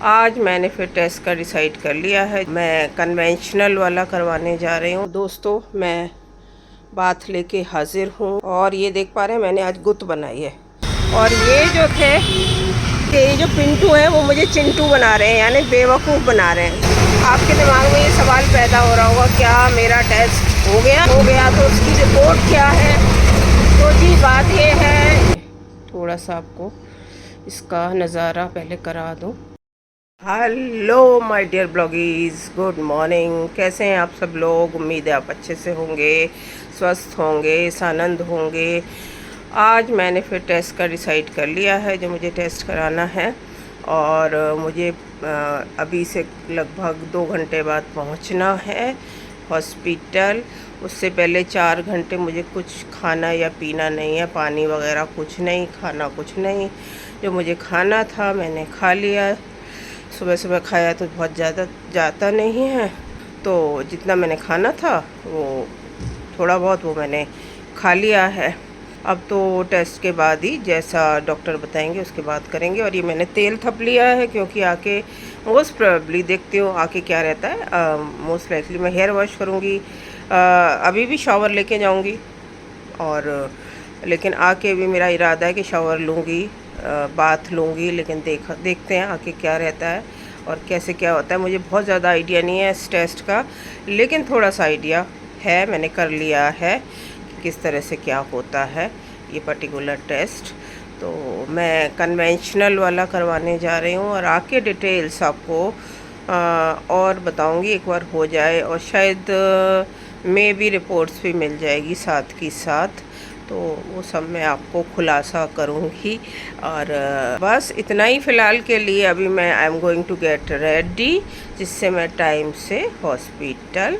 आज मैंने फिर टेस्ट का डिसाइड कर लिया है। मैं कन्वेंशनल वाला करवाने जा रही हूँ। दोस्तों, मैं बात लेके हाजिर हूँ और ये देख पा रहे हैं मैंने आज गुत बनाई है। और ये जो थे ये जो पिंटू है वो मुझे चिंटू बना रहे हैं, यानी बेवकूफ़ बना रहे हैं। आपके दिमाग में ये सवाल पैदा हो रहा होगा, क्या मेरा टेस्ट हो गया तो उसकी रिपोर्ट क्या है? तो जी बात ये है, थोड़ा सा आपको इसका नज़ारा पहले करा दूँ। Hello my dear bloggies, good morning. कैसे हैं आप सब लोग? उम्मीद है आप अच्छे से होंगे, स्वस्थ होंगे, सानंद होंगे। आज मैंने फिर टेस्ट का डिसाइड कर लिया है जो मुझे टेस्ट कराना है। और मुझे अभी से लगभग 2 घंटे बाद पहुंचना है हॉस्पिटल। उससे पहले 4 घंटे मुझे कुछ खाना या पीना नहीं है, पानी वगैरह कुछ नहीं, खाना कुछ नहीं। जो मुझे खाना था मैंने खा लिया। सुबह सुबह खाया तो बहुत ज़्यादा जाता नहीं है, तो जितना मैंने खाना था वो थोड़ा बहुत वो मैंने खा लिया है। अब तो टेस्ट के बाद ही जैसा डॉक्टर बताएंगे उसके बाद करेंगे। और ये मैंने तेल थप लिया है क्योंकि आके मोस्ट प्रोबेबली देखती हूँ आके क्या रहता है। मोस्ट लाइकली मैं हेयर वॉश करूँगी, अभी भी शावर लेके जाऊँगी। और लेकिन आके भी मेरा इरादा है कि शावर लूँगी, बाथ लूँगी। लेकिन देखते हैं आके क्या रहता है और कैसे क्या होता है। मुझे बहुत ज़्यादा आइडिया नहीं है इस टेस्ट का, लेकिन थोड़ा सा आइडिया है, मैंने कर लिया है कि किस तरह से क्या होता है ये पर्टिकुलर टेस्ट। तो मैं कन्वेंशनल वाला करवाने जा रही हूँ और आके डिटेल्स आपको और बताऊँगी एक बार हो जाए। और शायद मे भी रिपोर्ट्स भी मिल जाएगी साथ की साथ, तो वो सब मैं आपको खुलासा करूँगी। और बस इतना ही फ़िलहाल के लिए। अभी मैं I am going to get ready, जिससे मैं टाइम से हॉस्पिटल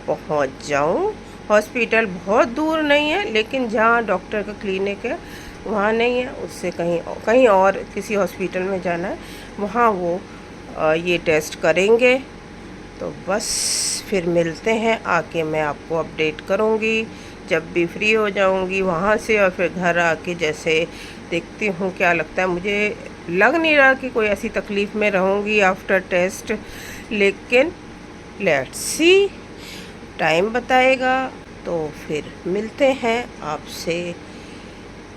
पहुँच जाऊँ। हॉस्पिटल बहुत दूर नहीं है, लेकिन जहाँ डॉक्टर का क्लिनिक है वहाँ नहीं है, उससे कहीं और किसी हॉस्पिटल में जाना है, वहाँ वो ये टेस्ट करेंगे। तो बस फिर मिलते हैं, आके मैं आपको अपडेट करूँगी जब भी फ्री हो जाऊंगी वहाँ से। और फिर घर आके जैसे देखती हूँ क्या लगता है। मुझे लग नहीं रहा कि कोई ऐसी तकलीफ़ में रहूँगी आफ्टर टेस्ट, लेकिन लेट्स सी, टाइम बताएगा। तो फिर मिलते हैं आपसे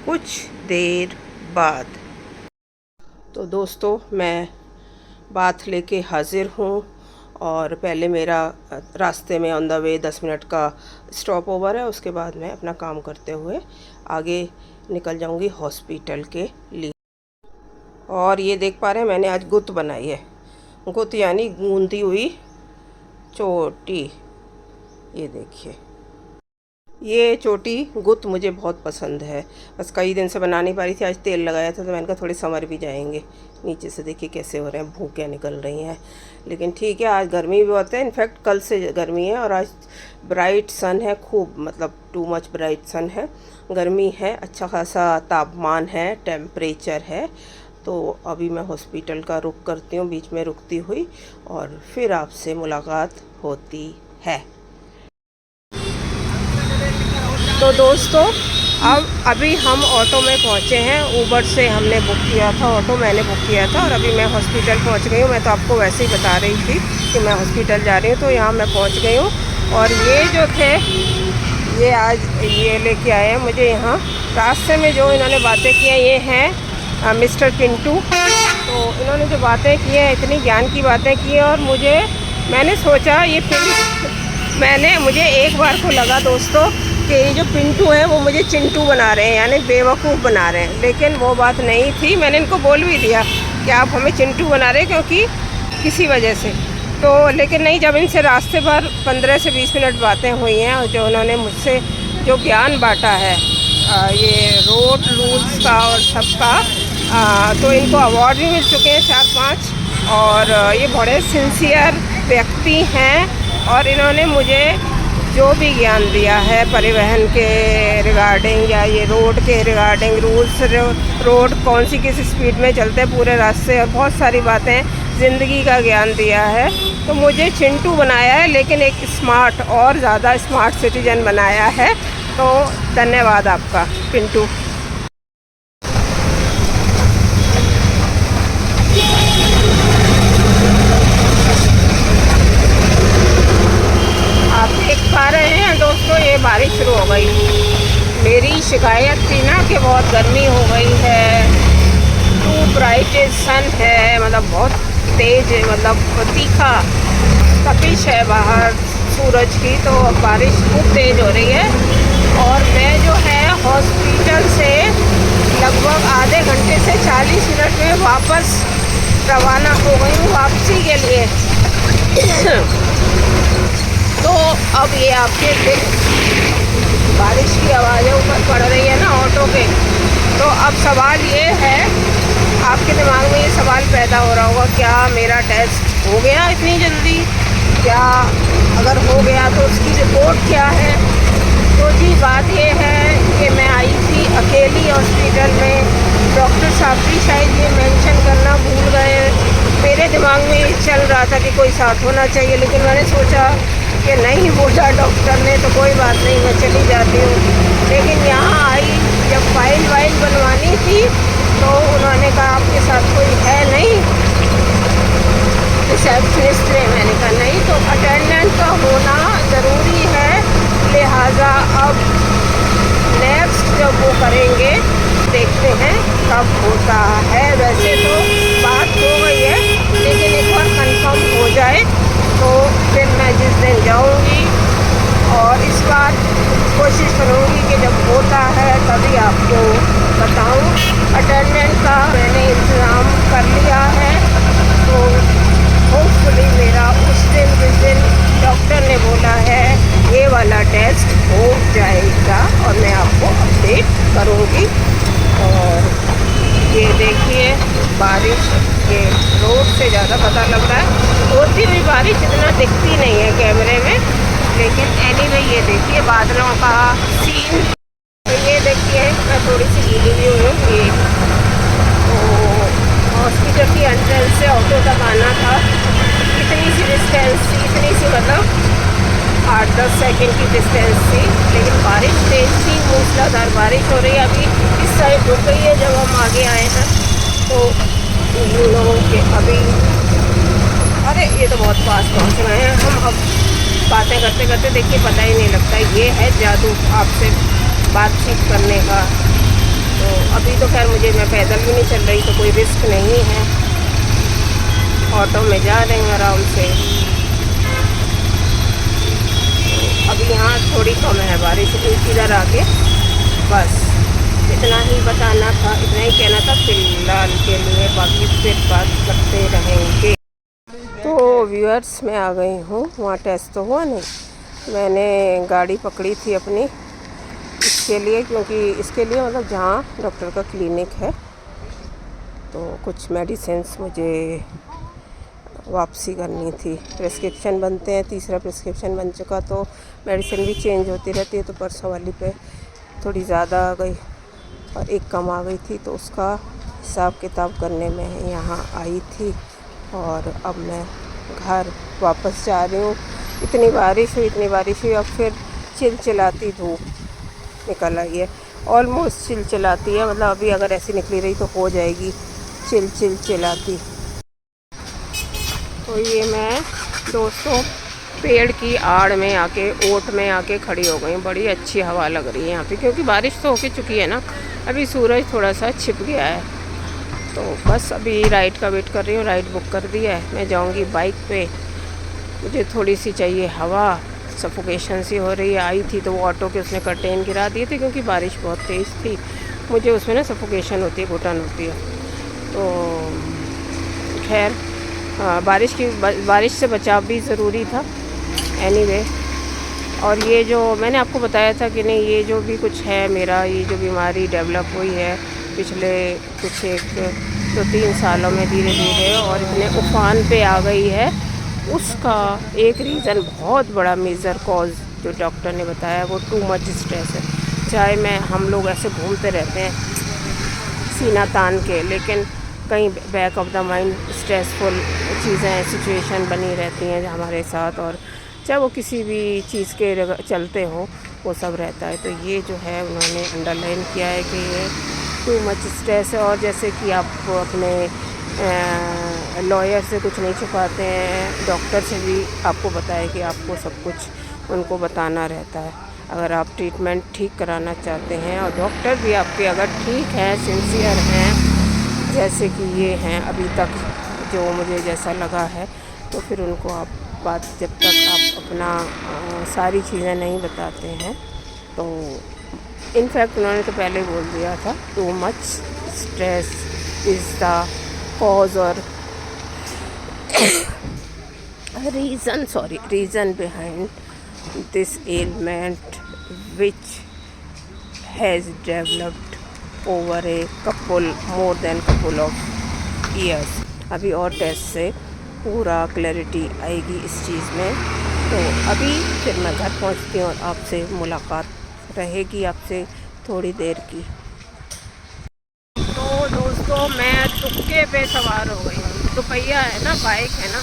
कुछ देर बाद। तो दोस्तों, मैं बात लेके हाजिर हूँ और पहले मेरा रास्ते में ऑन द वे 10 मिनट का स्टॉप ओवर है। उसके बाद मैं अपना काम करते हुए आगे निकल जाऊंगी हॉस्पिटल के लिए। और ये देख पा रहे हैं मैंने आज गुत बनाई है। गुत यानी गूंदी हुई चोटी। ये देखिए, ये चोटी गुत मुझे बहुत पसंद है। बस कई दिन से बना नहीं पा रही थी, आज तेल लगाया था तो मैंने कहा थोड़े संवर भी जाएंगे। नीचे से देखिए कैसे हो रहे हैं, भूखें निकल रही हैं। लेकिन ठीक है, आज गर्मी भी बहुत है। इनफैक्ट कल से गर्मी है और आज ब्राइट सन है, खूब मतलब टू मच ब्राइट सन है। गर्मी है, अच्छा खासा तापमान है, टेम्परेचर है। तो अभी मैं हॉस्पिटल का रुख करती हूँ बीच में रुकती हुई, और फिर आपसे मुलाकात होती है। तो दोस्तों, अब अभी हम ऑटो में पहुँचे हैं। ऊबर से हमने बुक किया था, ऑटो मैंने बुक किया था। और अभी मैं हॉस्पिटल पहुँच गई हूँ। मैं तो आपको वैसे ही बता रही थी कि मैं हॉस्पिटल जा रही हूँ, तो यहाँ मैं पहुँच गई हूँ। और ये जो थे ये आज ये लेके आए हैं मुझे यहाँ। रास्ते में जो इन्होंने बातें की हैं, ये हैं मिस्टर पिंटू। तो इन्होंने जो बातें की हैं, इतनी ज्ञान की बातें की हैं। और मैंने सोचा मुझे एक बार को लगा दोस्तों कि ये जो पिंटू है वो मुझे चिंटू बना रहे हैं, यानी बेवकूफ़ बना रहे हैं। लेकिन वो बात नहीं थी। मैंने इनको बोल भी दिया कि आप हमें चिंटू बना रहे हैं क्योंकि किसी वजह से। तो लेकिन नहीं, जब इनसे रास्ते पर 15 से 20 मिनट बातें हुई हैं और जो उन्होंने मुझसे जो ज्ञान बांटा है ये रोड रूल्स का और सबका, तो इनको अवार्ड भी मिल चुके हैं 4-5। और ये बड़े सिंसियर व्यक्ति हैं। और इन्होंने मुझे जो भी ज्ञान दिया है परिवहन के रिगार्डिंग या ये रोड के रिगार्डिंग रूल्स, रोड कौन सी किस स्पीड में चलते हैं पूरे रास्ते, और बहुत सारी बातें ज़िंदगी का ज्ञान दिया है। तो मुझे चिंटू बनाया है, लेकिन एक स्मार्ट और ज़्यादा स्मार्ट सिटीजन बनाया है। तो धन्यवाद आपका पिंटू। भाई। मेरी शिकायत थी ना कि बहुत गर्मी हो गई है, टू ब्राइट सन है, मतलब बहुत तेज है, मतलब तीखा तपिश है बाहर सूरज की, तो बारिश खूब तेज़ हो रही है। और मैं जो है हॉस्पिटल से लगभग आधे घंटे से 40 मिनट में वापस रवाना हो गई हूँ वापसी के लिए। तो अब ये आपके बारिश की आवाज़ें ऊपर पड़ रही है ना ऑटो के, तो अब सवाल ये है, आपके दिमाग में ये सवाल पैदा हो रहा होगा, क्या मेरा टेस्ट हो गया इतनी जल्दी, क्या अगर हो गया तो उसकी रिपोर्ट क्या है। तो जी बात ये है कि मैं आई थी अकेली हॉस्पिटल में, डॉक्टर साहब भी शायद ये मेंशन करना भूल गए। मेरे दिमाग में ये चल रहा था कि कोई साथ होना चाहिए, लेकिन मैंने सोचा कि नहीं बोला डॉक्टर ने तो कोई बात नहीं, मैं चली जाती हूँ। लेकिन यहाँ आई, जब फाइल वाइल बनवानी थी तो उन्होंने कहा आपके साथ कोई है नहीं रिसेप्शनिस्ट ने। मैंने कहा नहीं, तो अटेंडेंट का होना ज़रूरी है, लिहाजा अब नेक्स्ट जब वो करेंगे देखते हैं कब होता है। वैसे तो बात हो गई है, लेकिन एक बार कंफर्म हो जाए तो फिर मैं जिस दिन जाऊंगी, और इस बार कोशिश करूंगी कि जब होता है तभी आपको बताऊं। अटेंडेंट का मैंने इंतज़ाम कर लिया है, तो होपफुली मेरा उस दिन जिस दिन डॉक्टर ने बोला है ये वाला टेस्ट हो जाएगा, और मैं आपको अपडेट करूंगी। और ये देखिए बारिश के रोड से ज़्यादा पता लग रहा है, होती हुई बारिश इतना दिखती नहीं है कैमरे में, लेकिन एनीवे ये देखिए बादलों का सीन। तो ये देखिए मैं थोड़ी सी गीली भी हुई हूँ। ये तो हॉस्पिटल की एंट्रेंस से ऑटो तक आना था, इतनी सी डिस्टेंस थी, इतनी सी मतलब 8-10 सेकंड की डिस्टेंस थी, लेकिन बारिश तेज़ थी, मूसलाधार बारिश हो रही है। अभी इस साइड रुक गई है, जब हम आगे आए हैं तो इन लोगों के अभी, अरे ये तो बहुत पास पहुंच गए हैं हम। अब बातें करते करते देखिए पता ही नहीं लगता, ये है जादू आपसे बातचीत करने का। तो अभी तो खैर मुझे, मैं पैदल भी नहीं चल रही, तो कोई रिस्क नहीं है, ऑटो में जा रहे हैं आराम से। अभी यहाँ थोड़ी कम है बारिश, इधर आके बस इतना ही बताना था, इतना ही कहना था फिलहाल के लिए, बाकी फिर बात करते रहेंगे। तो व्यूअर्स मैं आ गई हूँ, वहाँ टेस्ट तो हुआ नहीं, मैंने गाड़ी पकड़ी थी अपनी इसके लिए, क्योंकि इसके लिए मतलब जहाँ डॉक्टर का क्लिनिक है, तो कुछ मेडिसिन्स मुझे वापसी करनी थी। प्रिस्क्रिप्शन बनते हैं, तीसरा प्रिस्क्रिप्शन बन चुका, तो मेडिसिन भी चेंज होती रहती है। तो परसों वाली पे थोड़ी ज़्यादा आ गई और एक कम आ गई थी, तो उसका हिसाब किताब करने में यहाँ आई थी, और अब मैं घर वापस जा रही हूँ। इतनी बारिश हुई, अब फिर चिलचिलाती धूप निकल आई है, ऑलमोस्ट चिलचिलाती है, मतलब अभी अगर ऐसी निकली रही तो हो जाएगी चिलचिलाती। तो ये मैं दोस्तों पेड़ की आड़ में आके, ओट में आके खड़ी हो गई। बड़ी अच्छी हवा लग रही है यहाँ पे, क्योंकि बारिश तो होके चुकी है ना, अभी सूरज थोड़ा सा छिप गया है। तो बस अभी राइड का वेट कर रही हूँ, राइड बुक कर दिया है, मैं जाऊँगी बाइक पे। मुझे थोड़ी सी चाहिए हवा, सफोकेशन सी हो रही है। आई थी तो वो ऑटो के उसने कर्टेन गिरा दिए थे, क्योंकि बारिश बहुत तेज़ थी, मुझे उसमें ना सफोकेशन होती है, घुटन होती है। तो खैर बारिश से बचाव भी ज़रूरी था एनीवे। और ये जो मैंने आपको बताया था कि नहीं, ये जो भी कुछ है मेरा, ये जो बीमारी डेवलप हुई है पिछले कुछ 1-2-3 सालों में धीरे धीरे, और इतने उफान पे आ गई है, उसका एक रीज़न, बहुत बड़ा मेजर कॉज जो डॉक्टर ने बताया, वो टू मच स्ट्रेस है। चाहे हम लोग ऐसे घूमते रहते हैं सीना तान के, लेकिन कहीं back of the mind stressful चीज़ें, सिचुएशन बनी रहती हैं हमारे साथ, और चाहे वो किसी भी चीज़ के चलते हो, वो सब रहता है। तो ये जो है उन्होंने अंडरलाइन किया है कि ये टू मच स्ट्रेस है, और जैसे कि आप अपने लॉयर से कुछ नहीं छुपाते हैं, डॉक्टर से भी आपको बताया कि आपको सब कुछ उनको बताना रहता है। अगर आप ट्रीटमेंट ठीक कराना चाहते हैं और डॉक्टर भी आपके अगर ठीक हैं, सिंसियर हैं, जैसे कि ये हैं अभी तक जो मुझे जैसा लगा है, तो फिर उनको आप बात जब तक आप अपना सारी चीज़ें नहीं बताते हैं तो इनफैक्ट उन्होंने तो पहले बोल दिया था too much stress is the cause और reason behind this ailment which has developed over a more than couple of years. अभी और टेस्ट से पूरा क्लैरिटी आएगी इस चीज़ में। तो अभी फिर मैं घर पहुंचती हूँ और आपसे मुलाकात रहेगी आपसे थोड़ी देर की। तो दोस्तों मैं तुक्के पे सवार हो गई हूँ। दुपहिया है ना, बाइक है ना,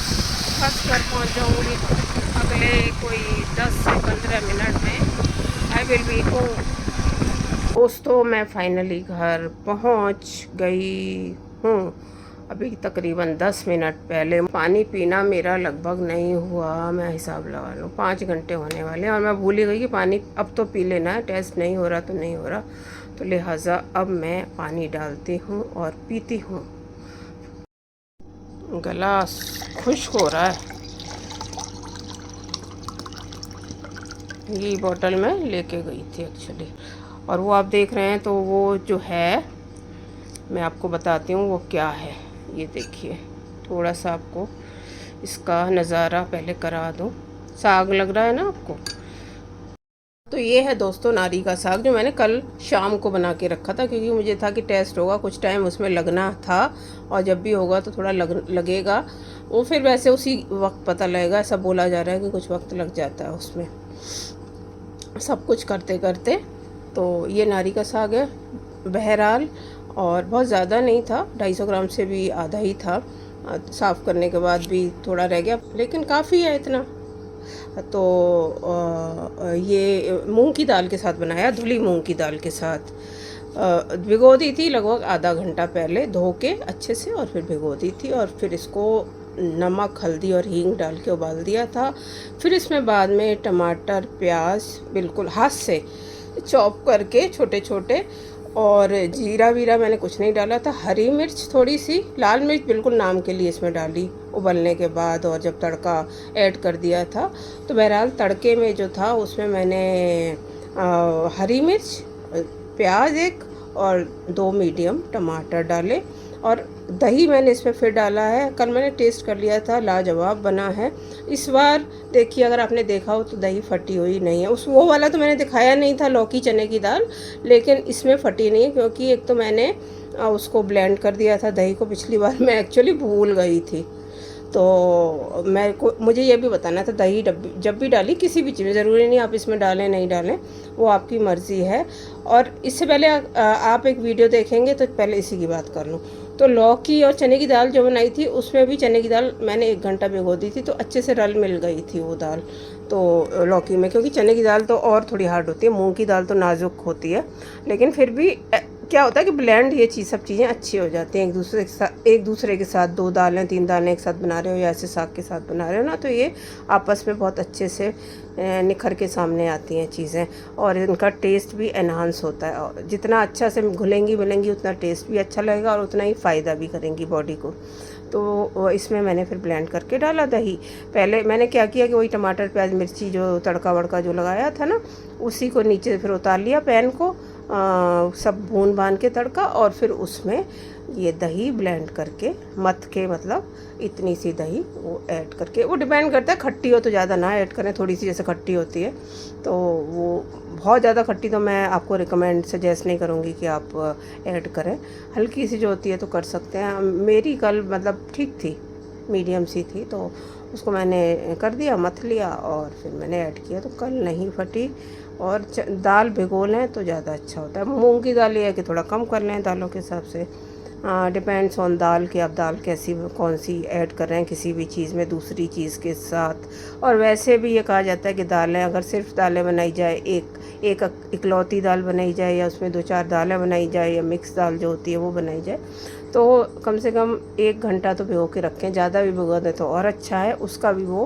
फंस घर पहुँच जाऊँगी अगले कोई 10 से 15 मिनट में। I will be home. दोस्तों मैं फाइनली घर पहुँच गई हूँ। अभी तकरीबन 10 मिनट पहले। पानी पीना मेरा लगभग नहीं हुआ, मैं हिसाब लगा लूँ 5 घंटे होने वाले हैं और मैं भूल ही गई कि पानी अब तो पी लेना है, टेस्ट नहीं हो रहा तो नहीं हो रहा, तो लिहाजा अब मैं पानी डालती हूँ और पीती हूँ। गला खुश्क हो रहा है। ये बोतल मैं लेके गई थी एक्चुअली, और वो आप देख रहे हैं तो वो जो है मैं आपको बताती हूँ वो क्या है। ये देखिए, थोड़ा सा आपको इसका नज़ारा पहले करा दूँ। साग लग रहा है ना आपको? तो ये है दोस्तों नारी का साग, जो मैंने कल शाम को बना के रखा था, क्योंकि मुझे था कि टेस्ट होगा, कुछ टाइम उसमें लगना था, और जब भी होगा तो थोड़ा लगेगा वो, फिर वैसे उसी वक्त पता लगेगा। ऐसा बोला जा रहा है कि कुछ वक्त लग जाता है उसमें सब कुछ करते करते। तो ये नारी का साग है बहरहाल, और बहुत ज़्यादा नहीं था, 250 ग्राम से भी आधा ही था। साफ़ करने के बाद भी थोड़ा रह गया, लेकिन काफ़ी है इतना। तो ये मूंग की दाल के साथ बनाया, धुली मूंग की दाल के साथ। भिगो दी थी लगभग आधा घंटा पहले, धो के अच्छे से, और फिर भिगो दी थी, और फिर इसको नमक हल्दी और हींग डाल के उबाल दिया था। फिर इसमें बाद में टमाटर प्याज बिल्कुल हाथ से चॉप करके छोटे छोटे, और जीरा वीरा मैंने कुछ नहीं डाला था। हरी मिर्च थोड़ी सी, लाल मिर्च बिल्कुल नाम के लिए इसमें डाली उबलने के बाद, और जब तड़का ऐड कर दिया था। तो बहरहाल तड़के में जो था उसमें मैंने हरी मिर्च, प्याज एक, और 2 मीडियम टमाटर डाले, और दही मैंने इसमें फिर डाला है। कल मैंने टेस्ट कर लिया था, लाजवाब बना है। इस बार देखिए, अगर आपने देखा हो तो दही फटी हुई नहीं है। वो वाला तो मैंने दिखाया नहीं था, लौकी चने की दाल, लेकिन इसमें फटी नहीं है, क्योंकि एक तो मैंने उसको ब्लेंड कर दिया था दही को, पिछली बार मैं एक्चुअली भूल गई थी। तो मुझे ये भी बताना था, दही जब भी डाली किसी भी चीज़ में, ज़रूरी नहीं आप इसमें डालें नहीं डालें, वो आपकी मर्ज़ी है। और इससे पहले आप एक वीडियो देखेंगे तो पहले इसी की बात कर लूँ। तो लौकी और चने की दाल जो बनाई थी, उसमें भी चने की दाल मैंने 1 घंटा भिगो दी थी, तो अच्छे से रल मिल गई थी वो दाल तो लौकी में, क्योंकि चने की दाल तो और थोड़ी हार्ड होती है, मूंग की दाल तो नाजुक होती है, लेकिन फिर भी क्या होता है कि ब्लेंड ये सब चीज़ें अच्छी हो जाती हैं एक दूसरे के साथ। 2 दालें 3 दालें एक साथ बना रहे हो, या ऐसे साग के साथ बना रहे हो ना, तो ये आपस में बहुत अच्छे से निखर के सामने आती हैं चीज़ें, और इनका टेस्ट भी एनहांस होता है। और जितना अच्छा से घुलेंगी मिलेंगी उतना टेस्ट भी अच्छा लगेगा, और उतना ही फ़ायदा भी करेंगी बॉडी को। तो इसमें मैंने फिर ब्लेंड करके डाला दही। पहले मैंने क्या किया कि वही टमाटर प्याज मिर्ची जो तड़का वड़का जो लगाया था ना, उसी को नीचे फिर उतार लिया पैन को, सब भून भान के तड़का, और फिर उसमें ये दही ब्लेंड करके मथ के, मतलब इतनी सी दही वो ऐड करके, वो डिपेंड करता है, खट्टी हो तो ज़्यादा ना ऐड करें, थोड़ी सी जैसे खट्टी होती है, तो वो बहुत ज़्यादा खट्टी तो मैं आपको सजेस्ट नहीं करूँगी कि आप ऐड करें। हल्की सी जो होती है तो कर सकते हैं। मेरी कल मतलब ठीक थी, मीडियम सी थी, तो उसको मैंने कर दिया, मथ लिया, और फिर मैंने ऐड किया, तो कल नहीं फटी। और दाल भिगो लें तो ज़्यादा अच्छा होता है। मूंग की दाल ये है कि थोड़ा कम कर लें दालों के हिसाब से, डिपेंड्स ऑन दाल कि आप दाल कैसी कौन सी ऐड कर रहे हैं किसी भी चीज़ में दूसरी चीज़ के साथ। और वैसे भी ये कहा जाता है कि दालें, अगर सिर्फ दालें बनाई जाए, एक इकलौती दाल बनाई जाए, या उसमें 2-4 दालें बनाई जाए, या मिक्स दाल जो होती है वो बनाई जाए, तो कम से कम 1 घंटा तो भिगो के रखें, ज़्यादा भी भिगो दें तो और अच्छा है, उसका भी वो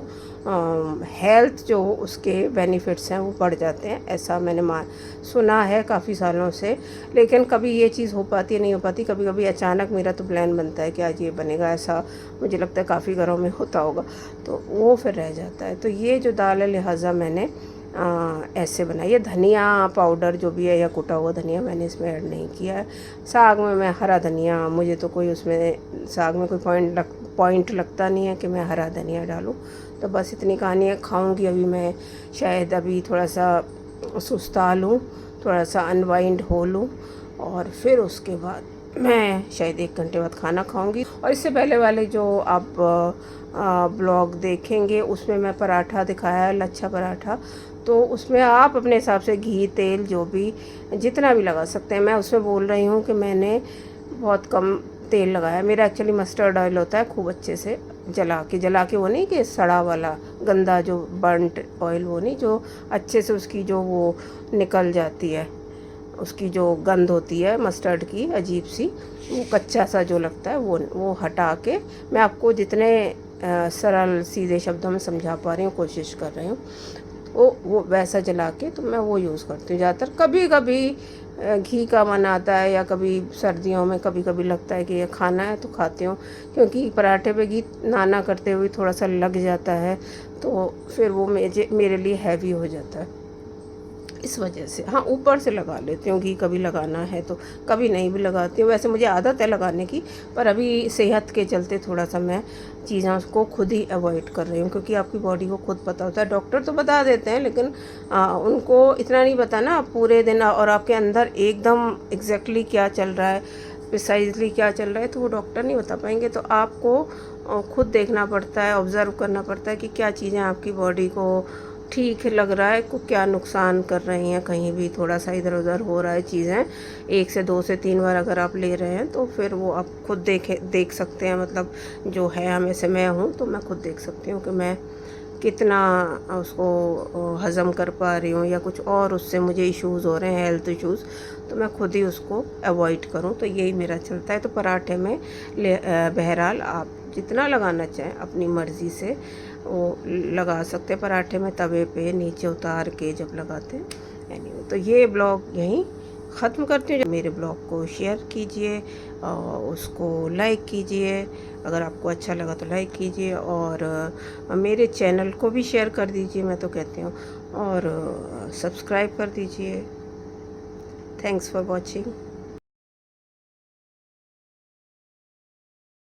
हेल्थ जो उसके बेनिफिट्स हैं वो बढ़ जाते हैं, ऐसा मैंने सुना है काफ़ी सालों से। लेकिन कभी ये चीज़ हो पाती है नहीं हो पाती, कभी कभी अचानक मेरा तो प्लान बनता है कि आज ये बनेगा, ऐसा मुझे लगता है काफ़ी घरों में होता होगा, तो वो फिर रह जाता है। तो ये जो दाल है लिहाजा मैंने ऐसे बनाई है। धनिया पाउडर जो भी है या कुटा हुआ धनिया मैंने इसमें ऐड नहीं किया है। साग में मैं हरा धनिया, मुझे तो कोई उसमें साग में कोई पॉइंट लगता नहीं है कि मैं हरा धनिया डालूं। तो बस इतनी कहानी है। खाऊंगी अभी मैं, शायद अभी थोड़ा सा सुस्ता लूँ, थोड़ा सा अनवाइंड हो लूँ, और फिर उसके बाद मैं शायद 1 घंटे बाद खाना खाऊंगी। और इससे पहले वाले जो आप ब्लॉग देखेंगे उसमें मैं पराठा दिखाया है, लच्छा पराठा, तो उसमें आप अपने हिसाब से घी तेल जो भी जितना भी लगा सकते हैं। मैं उसमें बोल रही हूँ कि मैंने बहुत कम तेल लगाया। मेरा एक्चुअली मस्टर्ड ऑयल होता है, खूब अच्छे से जला के वो नहीं कि सड़ा वाला गंदा जो बर्नट ऑयल, वो नहीं, जो अच्छे से उसकी जो वो निकल जाती है, उसकी जो गंध होती है मस्टर्ड की अजीब सी, वो कच्चा सा जो लगता है वो हटा के, मैं आपको जितने सरल सीधे शब्दों में समझा पा रही हूँ कोशिश कर रही हूँ, वो वैसा जला के तो मैं वो यूज़ करती हूँ ज़्यादातर। कभी कभी घी का मन आता है, या कभी सर्दियों में कभी कभी लगता है कि ये खाना है तो खाती हूँ, क्योंकि पराठे पे घी नाना करते हुए थोड़ा सा लग जाता है, तो फिर वो मेरे लिए हैवी हो जाता है, इस वजह से। हाँ, ऊपर से लगा लेती हूँ घी, कभी लगाना है तो, कभी नहीं भी लगाती हूँ। वैसे मुझे आदत है लगाने की, पर अभी सेहत के चलते थोड़ा सा मैं चीज़ों को खुद ही अवॉइड कर रही हूँ, क्योंकि आपकी बॉडी को खुद पता होता है। डॉक्टर तो बता देते हैं, लेकिन उनको इतना नहीं पता ना पूरे दिन, और आपके अंदर एकदम एग्जैक्टली क्या चल रहा है, प्रिसाइजली क्या चल रहा है, तो वो डॉक्टर नहीं बता पाएंगे। तो आपको खुद देखना पड़ता है, ऑब्ज़र्व करना पड़ता है कि क्या चीज़ें आपकी बॉडी को ठीक लग रहा है, को क्या नुकसान कर रही हैं, कहीं भी थोड़ा सा इधर उधर हो रहा है चीज़ें। 1 से 2 से 3 बार अगर आप ले रहे हैं तो फिर वो आप खुद देख सकते हैं। मतलब जो है, हमें से मैं हूँ तो मैं खुद देख सकती हूँ कि मैं कितना उसको हज़म कर पा रही हूँ, या कुछ और उससे मुझे इश्यूज़ हो रहे हैं, हेल्थ इश्यूज़, तो मैं खुद ही उसको अवॉइड करूँ। तो यही मेरा चलता है। तो पराठे में बहरहाल आप जितना लगाना चाहें अपनी मर्ज़ी से वो लगा सकते हैं। पराठे में तवे पे नीचे उतार के जब लगाते हैं। एनीवे, तो ये ब्लॉग यहीं ख़त्म करते हैं। मेरे ब्लॉग को शेयर कीजिए, उसको लाइक कीजिए, अगर आपको अच्छा लगा तो लाइक कीजिए, और मेरे चैनल को भी शेयर कर दीजिए, मैं तो कहती हूँ, और सब्सक्राइब कर दीजिए। Thanks for watching.